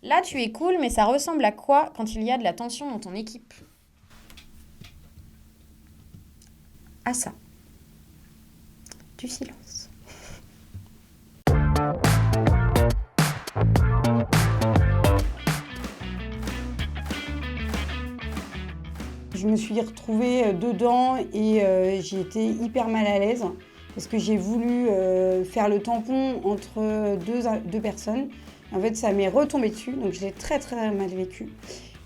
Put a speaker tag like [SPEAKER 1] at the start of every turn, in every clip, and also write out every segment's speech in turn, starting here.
[SPEAKER 1] Là, tu es cool, mais ça ressemble à quoi quand il y a de la tension dans ton équipe? À ça. Du silence.
[SPEAKER 2] Je me suis retrouvée dedans et j'ai été hyper mal à l'aise parce que j'ai voulu faire le tampon entre deux personnes. En fait, ça m'est retombé dessus, donc je l'ai très très mal vécu.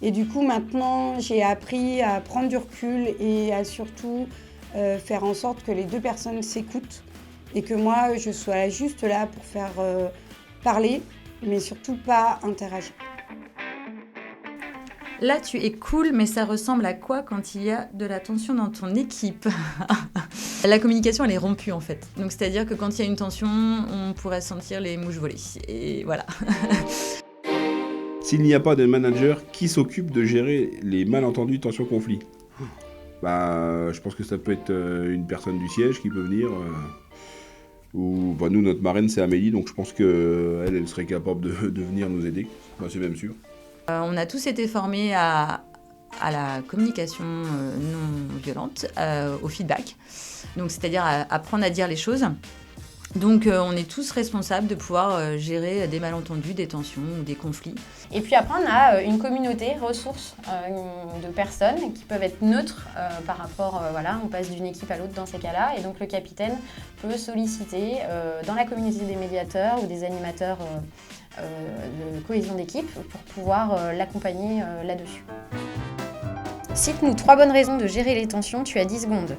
[SPEAKER 2] Et du coup, maintenant, j'ai appris à prendre du recul et à surtout faire en sorte que les deux personnes s'écoutent et que moi, je sois juste là pour faire parler, mais surtout pas interagir.
[SPEAKER 3] Là, tu es cool, mais ça ressemble à quoi quand il y a de la tension dans ton équipe? La communication, elle est rompue en fait. Donc, c'est-à-dire que quand il y a une tension, on pourrait sentir les mouches voler. Et voilà.
[SPEAKER 4] S'il n'y a pas de manager, qui s'occupe de gérer les malentendus, tensions, conflits? Je pense que ça peut être une personne du siège qui peut venir. Ou nous, notre marraine, c'est Amélie, donc je pense qu'elle elle serait capable de venir nous aider. C'est même sûr.
[SPEAKER 3] On a tous été formés à la communication non violente, au feedback. Donc, c'est-à-dire à apprendre à dire les choses. Donc, on est tous responsables de pouvoir gérer des malentendus, des tensions ou des conflits.
[SPEAKER 1] Et puis après, on a une communauté ressources de personnes qui peuvent être neutres par rapport, on passe d'une équipe à l'autre dans ces cas-là. Et donc le capitaine peut solliciter dans la communauté des médiateurs ou des animateurs de cohésion d'équipe pour pouvoir l'accompagner là-dessus. Cite-nous 3 bonnes raisons de gérer les tensions, tu as 10 secondes.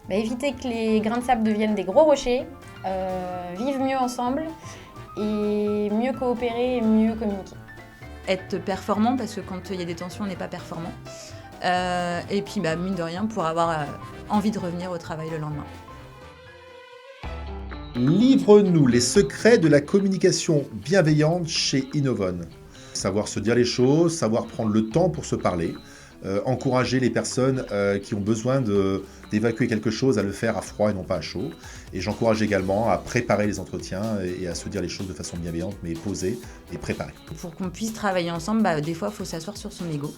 [SPEAKER 1] Éviter que les grains de sable deviennent des gros rochers, vivre mieux ensemble et mieux coopérer et mieux communiquer.
[SPEAKER 3] Être performant, parce que quand il y a des tensions, on n'est pas performant. Et puis, mine de rien, pour avoir envie de revenir au travail le lendemain.
[SPEAKER 5] Livre-nous les secrets de la communication bienveillante chez Innovon. Savoir se dire les choses, savoir prendre le temps pour se parler, encourager les personnes qui ont besoin d'évacuer quelque chose à le faire à froid et non pas à chaud. Et j'encourage également à préparer les entretiens et à se dire les choses de façon bienveillante, mais posée et préparée.
[SPEAKER 3] Pour qu'on puisse travailler ensemble, des fois, il faut s'asseoir sur son ego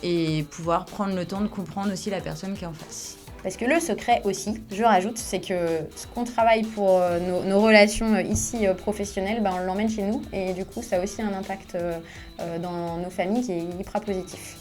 [SPEAKER 3] et pouvoir prendre le temps de comprendre aussi la personne qui est en face.
[SPEAKER 1] Parce que le secret aussi, je rajoute, c'est que ce qu'on travaille pour nos relations ici professionnelles, on l'emmène chez nous. Et du coup, ça a aussi un impact dans nos familles qui est hyper positif.